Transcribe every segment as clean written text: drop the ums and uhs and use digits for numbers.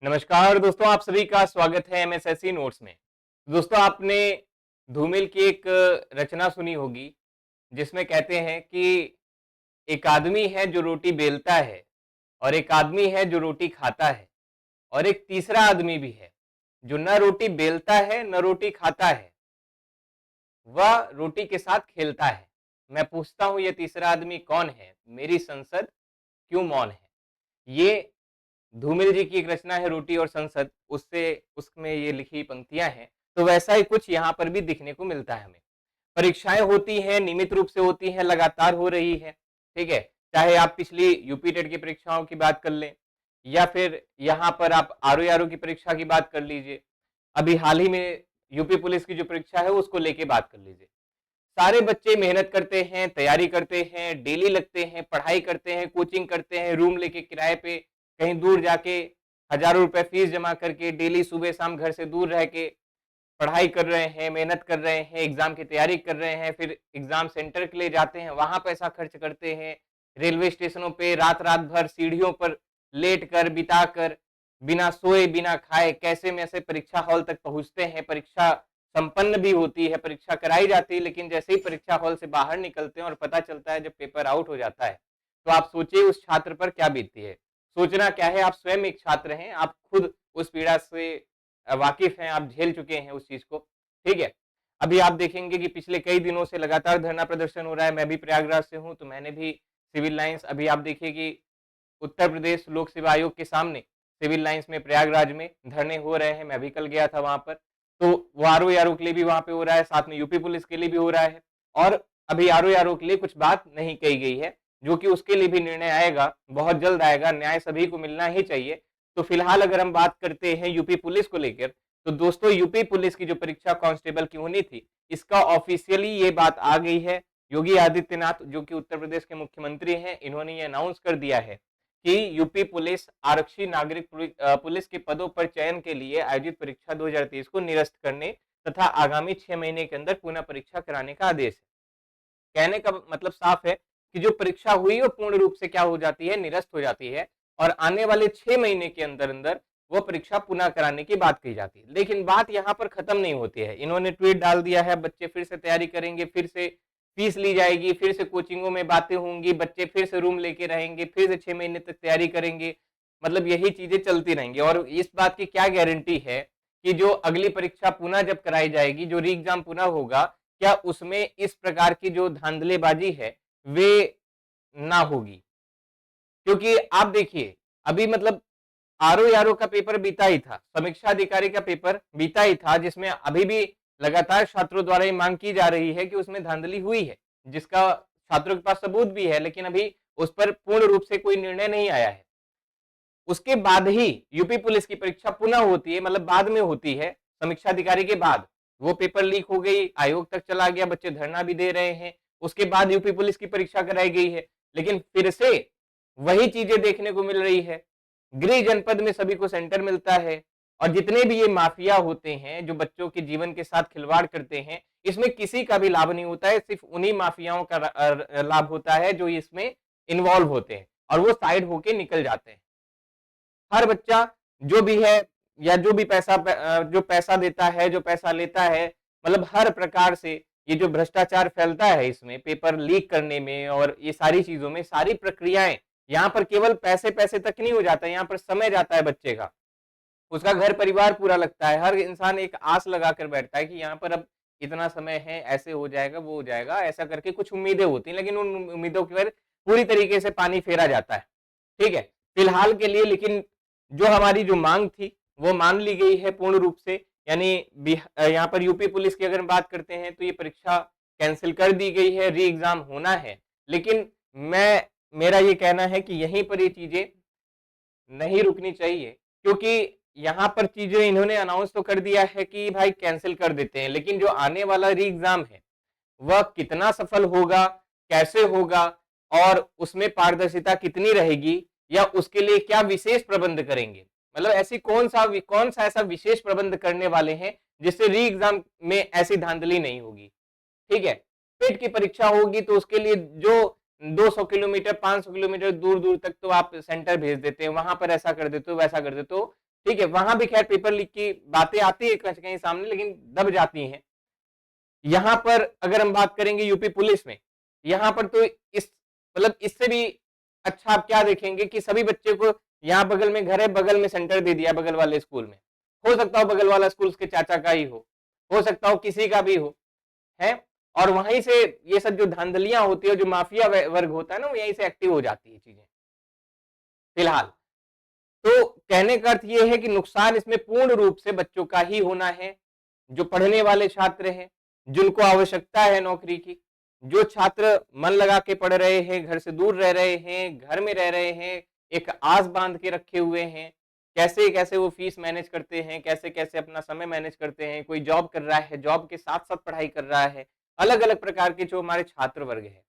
नमस्कार दोस्तों, आप सभी का स्वागत है एमएसएससी नोट्स में। दोस्तों, आपने धूमिल की एक रचना सुनी होगी जिसमें कहते हैं कि एक आदमी है जो रोटी बेलता है और एक आदमी है जो रोटी खाता है और एक तीसरा आदमी भी है जो न रोटी बेलता है न रोटी खाता है, वह रोटी के साथ खेलता है। मैं पूछता हूं, ये तीसरा आदमी कौन है? मेरी संसद क्यों मौन है? ये धूमिल जी की एक रचना है रोटी और संसद, उससे उसमें ये लिखी पंक्तियां हैं। तो वैसा ही कुछ यहाँ पर भी दिखने को मिलता है हमें। परीक्षाएं होती हैं, नियमित रूप से होती हैं, लगातार हो रही है, ठीक है। चाहे आप पिछली यूपी टेट की परीक्षाओं की बात कर लें या फिर यहाँ पर आप आरओ की परीक्षा की बात कर लीजिए। अभी हाल ही में यूपी पुलिस की जो परीक्षा है उसको लेके बात कर लीजिए। सारे बच्चे मेहनत करते हैं, तैयारी करते हैं, डेली लगते हैं, पढ़ाई करते हैं, कोचिंग करते हैं, रूम लेके किराए पे कहीं दूर जाके हजारों रुपए फीस जमा करके डेली सुबह शाम घर से दूर रह के पढ़ाई कर रहे हैं, मेहनत कर रहे हैं, एग्जाम की तैयारी कर रहे हैं, फिर एग्जाम सेंटर के लिए जाते हैं, वहां पैसा खर्च करते हैं, रेलवे स्टेशनों पे रात रात भर सीढ़ियों पर लेट कर बिता कर बिना सोए बिना खाए कैसे में से परीक्षा हॉल तक पहुंचते हैं। परीक्षा संपन्न भी होती है, परीक्षा कराई जाती है, लेकिन जैसे ही परीक्षा हॉल से बाहर निकलते हैं और पता चलता है जब पेपर आउट हो जाता है, तो आप सोचिए उस छात्र पर क्या बीतती है। सोचना क्या है, आप स्वयं एक छात्र हैं, आप खुद उस पीड़ा से वाकिफ हैं, आप झेल चुके हैं उस चीज को, ठीक है। अभी आप देखेंगे कि पिछले कई दिनों से लगातार धरना प्रदर्शन हो रहा है। मैं भी प्रयागराज से हूं, तो मैंने भी सिविल लाइंस, अभी आप देखिए कि उत्तर प्रदेश लोक सेवा आयोग के सामने सिविल लाइंस में प्रयागराज में धरने हो रहे हैं। मैं भी कल गया था वहां पर, तो वो आरओ के लिए भी वहां पे हो रहा है, साथ में यूपी पुलिस के लिए भी हो रहा है। और अभी आरओ के लिए कुछ बात नहीं कही गई है, जो कि उसके लिए भी निर्णय आएगा, बहुत जल्द आएगा। न्याय सभी को मिलना ही चाहिए। तो फिलहाल अगर हम बात करते हैं यूपी पुलिस को लेकर, तो दोस्तों यूपी पुलिस की जो परीक्षा कांस्टेबल की होनी थी, इसका ऑफिशियली ये बात आ गई है। योगी आदित्यनाथ जो कि उत्तर प्रदेश के मुख्यमंत्री हैं, इन्होंने ये अनाउंस कर दिया है कि यूपी पुलिस आरक्षी नागरिक पुलिस के पदों पर चयन के लिए आयोजित परीक्षा 2023 को निरस्त करने तथा आगामी 6 महीने के अंदर पुनः परीक्षा कराने का आदेश है। कहने का मतलब साफ है कि जो परीक्षा हुई वो पूर्ण रूप से क्या हो जाती है, निरस्त हो जाती है, और आने वाले 6 महीने के अंदर अंदर वो परीक्षा पुनः कराने की बात कही जाती है। लेकिन बात यहाँ पर खत्म नहीं होती है। इन्होंने ट्वीट डाल दिया है, बच्चे फिर से तैयारी करेंगे, फिर से फीस ली जाएगी, फिर से कोचिंगों में बातें होंगी, बच्चे फिर से रूम लेके रहेंगे, फिर से 6 महीने तक तैयारी करेंगे। मतलब यही चीजें चलती रहेंगी। और इस बात की क्या गारंटी है कि जो अगली परीक्षा पुनः जब कराई जाएगी, जो री एग्जाम पुनः होगा, क्या उसमें इस प्रकार की जो धांधलेबाजी है वे ना होगी? क्योंकि आप देखिए, अभी मतलब आरओ का पेपर बीता ही था, समीक्षा अधिकारी का पेपर बीता ही था, जिसमें अभी भी लगातार छात्रों द्वारा ये मांग की जा रही है कि उसमें धांधली हुई है, जिसका छात्रों के पास सबूत भी है, लेकिन अभी उस पर पूर्ण रूप से कोई निर्णय नहीं आया है। उसके बाद ही यूपी पुलिस की परीक्षा पुनः होती है, मतलब बाद में होती है, समीक्षा अधिकारी के बाद। वो पेपर लीक हो गई, आयोग तक चला गया, बच्चे धरना भी दे रहे हैं, उसके बाद यूपी पुलिस की परीक्षा कराई गई है। लेकिन फिर से वही चीजें देखने को मिल रही है। गृह जनपद में सभी को सेंटर मिलता है, और जितने भी ये माफिया होते हैं जो बच्चों के जीवन के साथ खिलवाड़ करते हैं, इसमें किसी का भी लाभ नहीं होता है, सिर्फ उन्हीं माफियाओं का लाभ होता है जो इसमें इन्वॉल्व होते हैं, और वो साइड होके निकल जाते हैं। हर बच्चा जो भी है, या जो भी पैसा जो पैसा देता है, जो पैसा लेता है, मतलब हर प्रकार से ये जो भ्रष्टाचार फैलता है इसमें, पेपर लीक करने में और ये सारी चीजों में, सारी प्रक्रियाएं, यहाँ पर केवल पैसे पैसे तक नहीं हो जाता है, यहाँ पर समय जाता है बच्चे का, उसका घर परिवार पूरा लगता है। हर इंसान एक आस लगाकर बैठता है कि यहाँ पर अब इतना समय है, ऐसे हो जाएगा, वो हो जाएगा, ऐसा करके कुछ उम्मीदें होती हैं, लेकिन उन उम्मीदों की पर पूरी तरीके से पानी फेरा जाता है, ठीक है, फिलहाल के लिए। लेकिन जो हमारी जो मांग थी वो मान ली गई है पूर्ण रूप से। यानी यहाँ पर यूपी पुलिस की अगर हम बात करते हैं तो ये परीक्षा कैंसिल कर दी गई है, री एग्जाम होना है। लेकिन मेरा ये कहना है कि यहीं पर ये चीजें नहीं रुकनी चाहिए, क्योंकि यहाँ पर चीजें इन्होंने अनाउंस तो कर दिया है कि भाई कैंसिल कर देते हैं, लेकिन जो आने वाला री एग्जाम है वह कितना सफल होगा, कैसे होगा, और उसमें पारदर्शिता कितनी रहेगी, या उसके लिए क्या विशेष प्रबंध करेंगे, मतलब ऐसी कौन सा ऐसा विशेष प्रबंध करने वाले हैं जिससे री एग्जाम में ऐसी धांधली नहीं होगी, ठीक है। पेट की परीक्षा होगी तो उसके लिए जो 200 किलोमीटर 500 किलोमीटर दूर दूर तक तो आप सेंटर भेज देते हैं, वहां पर ऐसा कर देते हो, वैसा कर देते हो, ठीक है, वहां भी खैर पेपर लीक की बातें आती है कहीं कहीं सामने, लेकिन दब जाती हैं। यहां पर अगर हम बात करेंगे यूपी पुलिस में, यहां पर तो इस मतलब इससे भी अच्छा आप क्या देखेंगे कि सभी बच्चे को यहाँ बगल में घर है, बगल में सेंटर दे दिया बगल वाले स्कूल में। हो सकता हो बगल वाला स्कूल उसके चाचा का ही हो सकता हो किसी का भी हो, है। और वहीं से ये सब जो धांधलियां होती है, जो माफिया वर्ग होता है ना, वो यहीं से एक्टिव हो जाती है चीजें फिलहाल। तो कहने का अर्थ ये है कि नुकसान इसमें पूर्ण रूप से बच्चों का ही होना है, जो पढ़ने वाले छात्र हैं, जिनको आवश्यकता है नौकरी की, जो छात्र मन लगा के पढ़ रहे हैं, घर से दूर रह रहे हैं, घर में रह रहे हैं, एक आस बांध के रखे हुए हैं, कैसे कैसे वो फीस मैनेज करते हैं, कैसे कैसे अपना समय मैनेज करते हैं, कोई जॉब कर रहा है, जॉब के साथ साथ पढ़ाई कर रहा है, अलग अलग प्रकार के जो हमारे छात्र वर्ग है,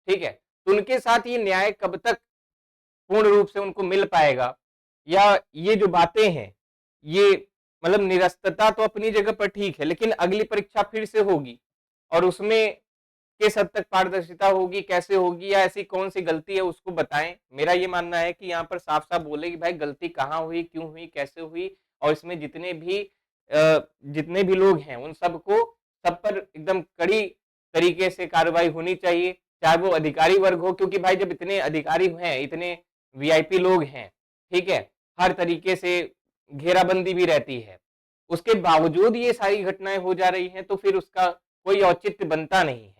ठीक है। तो उनके साथ ये न्याय कब तक पूर्ण रूप से उनको मिल पाएगा, या ये जो बातें हैं, ये मतलब निरस्तता तो अपनी जगह पर ठीक है, लेकिन अगली परीक्षा फिर से होगी और उसमें किस हद तक पारदर्शिता होगी, कैसे होगी, या ऐसी कौन सी गलती है उसको बताएं। मेरा ये मानना है कि यहाँ पर साफ साफ बोले कि भाई गलती कहाँ हुई, क्यों हुई, कैसे हुई, और इसमें जितने भी लोग हैं उन सबको सब पर एकदम कड़ी तरीके से कार्रवाई होनी चाहिए, चाहे वो अधिकारी वर्ग हो, क्योंकि भाई जब इतने अधिकारी हैं, इतने वीआईपी लोग हैं, ठीक है, हर तरीके से घेराबंदी भी रहती है, उसके बावजूद ये सारी घटनाएं हो जा रही हैं, तो फिर उसका कोई औचित्य बनता नहीं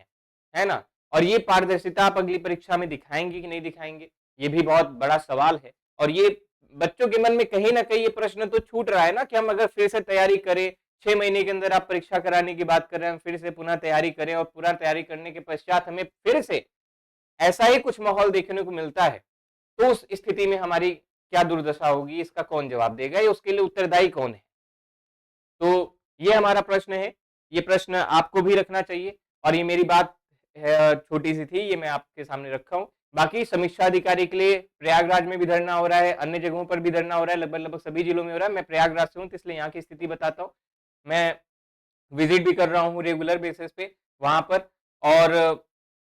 है ना। और ये पारदर्शिता आप अगली परीक्षा में दिखाएंगे कि नहीं दिखाएंगे, ये भी बहुत बड़ा सवाल है। और ये बच्चों के मन में कहीं ना कहीं ये प्रश्न तो छूट रहा है ना कि हम अगर फिर से तैयारी करें, 6 महीने के अंदर आप परीक्षा कराने की बात कर रहे हैं, हम फिर से पुनः तैयारी करें और पूरा तैयारी करने के पश्चात हमें फिर से ऐसा ही कुछ माहौल देखने को मिलता है, तो उस स्थिति में हमारी क्या दुर्दशा होगी, इसका कौन जवाब देगा, या उसके लिए उत्तरदायी कौन है। तो ये हमारा प्रश्न है, ये प्रश्न आपको भी रखना चाहिए। और ये मेरी बात छोटी सी थी, ये मैं आपके सामने रखा हूँ। बाकी समीक्षा अधिकारी के लिए प्रयागराज में भी धरना हो रहा है, अन्य जगहों पर भी धरना हो रहा है, लगभग लगभग सभी जिलों में हो रहा है। मैं प्रयागराज से हूँ, तो इसलिए यहाँ की स्थिति बताता हूँ। मैं विजिट भी कर रहा हूँ रेगुलर बेसिस पे वहां पर, और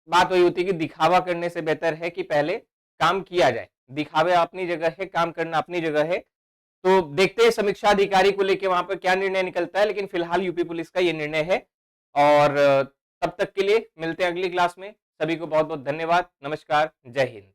बात वही होती है कि दिखावा करने से बेहतर है कि पहले काम किया जाए। दिखावे अपनी जगह है, काम करना अपनी जगह है। तो देखते हैं समीक्षा अधिकारी को लेके वहां पर क्या निर्णय निकलता है, लेकिन फिलहाल यूपी पुलिस का ये निर्णय है। और तब तक के लिए मिलते हैं अगली क्लास में। सभी को बहुत बहुत धन्यवाद। नमस्कार, जय हिंद।